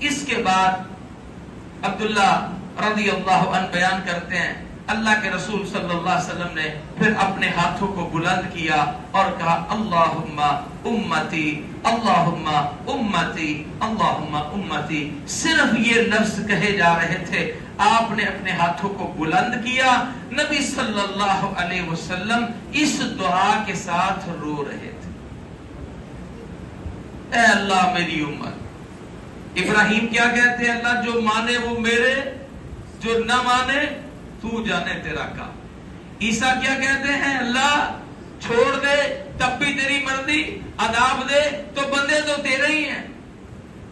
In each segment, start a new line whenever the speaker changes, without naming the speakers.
اس کے بعد عبداللہ رضی اللہ عنہ بیان کرتے ہیں اللہ کے رسول صلی اللہ علیہ وسلم نے پھر اپنے ہاتھوں کو بلند کیا اور کہا اللہم امتی اللہم امتی اللہم امتی. صرف یہ لفظ کہے جا رہے تھے، آپ نے اپنے ہاتھوں کو بلند کیا. نبی صلی اللہ علیہ وسلم اس دعا کے ساتھ رو رہے تھے، اے اللہ میری امت. ابراہیم کیا کہتے ہیں؟ اللہ جو مانے وہ میرے، جو نہ مانے تو جانے تیرا کام. عیسیٰ کیا کہتے ہیں؟ اللہ چھوڑ دے تب بھی تیری مرضی، عذاب دے تو بندے تو تیرے ہی ہیں.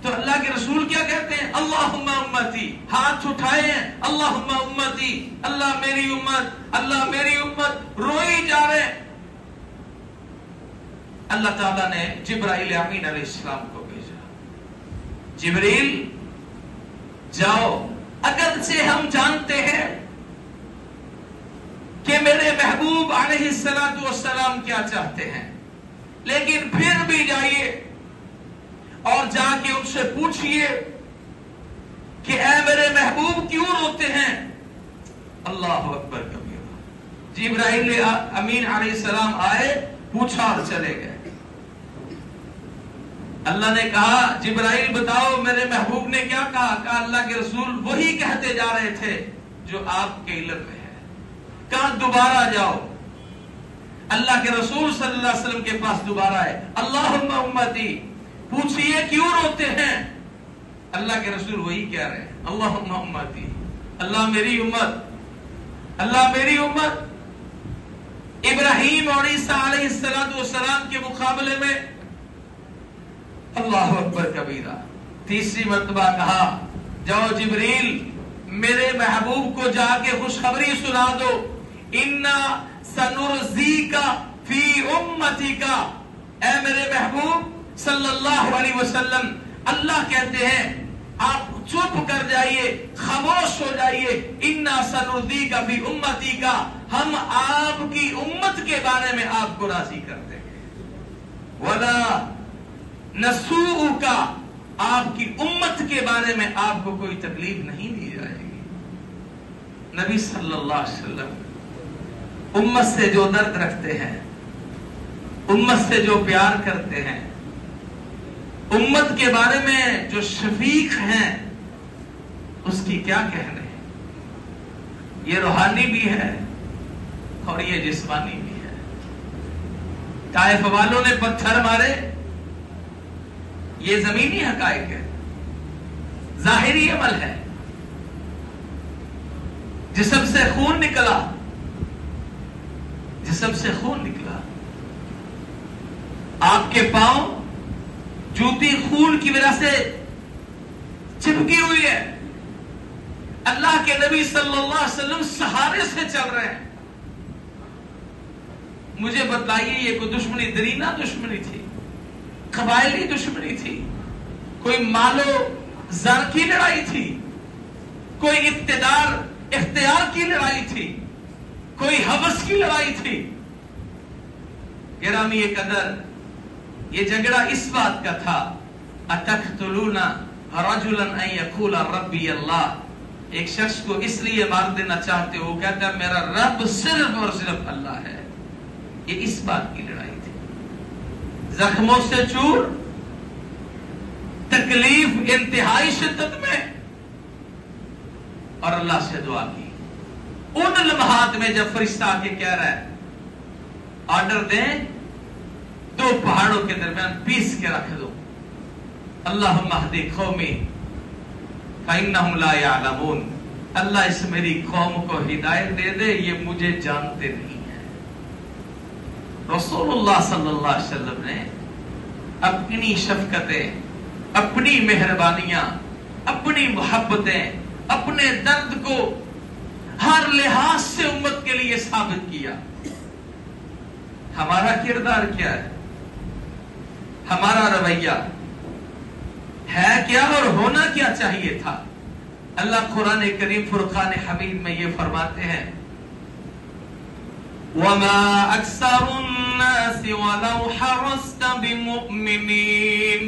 تو اللہ کے رسول کیا کہتے ہیں؟ اللہم امتی، ہاتھ اٹھائے ہیں اللہم امتی، اللہ میری امت، اللہ میری امت، روئی جا رہے. اللہ تعالیٰ نے جبرائیل امین علیہ السلام کو بھیجا. جبریل جاؤ، اگرچہ ہم جانتے ہیں کہ میرے محبوب علیہ السلام کیا چاہتے ہیں، لیکن پھر بھی جائیے اور جا کے ان سے پوچھئے کہ اے میرے محبوب کیوں روتے ہیں. اللہ اکبر کبیرہ. جبرائیل امین علیہ السلام آئے، پوچھا اور چلے گئے. اللہ نے کہا جبرائیل بتاؤ میرے محبوب نے کیا کہا؟ کہا اللہ کے رسول وہی کہتے جا رہے تھے جو آپ کے علم میں ہے. کہاں دوبارہ جاؤ. اللہ کے رسول صلی اللہ علیہ وسلم کے پاس دوبارہ ہے. اللہم امتی، پوچھئے کیوں روتے ہیں؟ اللہ کے رسول وہی کہہ رہے ہیں اللہم امتی، اللہ میری امت، اللہ میری امت. ابراہیم اور عیسیٰ علیہ السلام کے مقابلے میں اللہ اکبر کبیرہ. تیسری مرتبہ کہا جاؤ جبریل میرے محبوب کو جا کے خوشخبری سنا دو، انا سنرزیک فی امتک. اے میرے محبوب صلی اللہ علیہ وسلم، اللہ کہتے ہیں آپ چپ کر جائیے، خاموش ہو جائیے. انا سنرزیک فی امتک، ہم آپ کی امت کے بارے میں آپ کو راضی کر دیں گے. ولا نسوءک، آپ کی امت کے بارے میں آپ کو کوئی تکلیف نہیں دی جائے گی. نبی صلی اللہ علیہ وسلم امت سے جو درد رکھتے ہیں، امت سے جو پیار کرتے ہیں، امت کے بارے میں جو شفیق ہیں، اس کی کیا کہنے. یہ روحانی بھی ہے اور یہ جسمانی بھی ہے. طائف والوں نے پتھر مارے، یہ زمینی حقائق ہے، ظاہری عمل ہے. جسم سے خون نکلا، جسم سے خون نکلا. آپ کے پاؤں جوتی خون کی وجہ سے چپکی ہوئی ہے. اللہ کے نبی صلی اللہ علیہ وسلم سہارے سے چل رہے ہیں. مجھے بتائیے یہ کوئی دشمنی درینہ دشمنی تھی، قبائلی دشمنی تھی، کوئی مالو زر کی لڑائی تھی، کوئی اقتدار اختیار کی لڑائی تھی، کوئی حوث کی لڑائی تھی؟ گرامی قدر یہ جھگڑا اس بات کا تھا، اتقتلون رجلا ان یقول ربی اللہ. ایک شخص کو اس لیے مار دینا چاہتے ہو، کہتا ہے میرا رب صرف اور صرف اللہ ہے. یہ اس بات کی لڑائی تھی. زخموں سے چور، تکلیف انتہائی شدت میں، اور اللہ سے دعا کی. ان لمحات میں جب فرشتہ آ کے کہہ رہا ہے آرڈر دیں، دو پہاڑوں کے درمیان پیس کے رکھ دو، اللہم اہدی قومی فإنہم لا یعلمون. اللہ اس میری قوم کو ہدایت دے دے، یہ مجھے جانتے نہیں ہیں. رسول اللہ صلی اللہ علیہ وسلم نے اپنی شفقتیں، اپنی مہربانیاں، اپنی محبتیں، اپنے درد کو ہر لحاظ سے امت کے لیے ثابت کیا. ہمارا کردار کیا ہے؟ ہمارا رویہ ہے کیا اور ہونا کیا چاہیے تھا؟ اللہ قرآن کریم فرقان حمید میں یہ فرماتے ہیں وَمَا أَكْثَرُ النَّاسِ وَلَوْ حَرَصْتَ بِمُؤْمِنِينَ.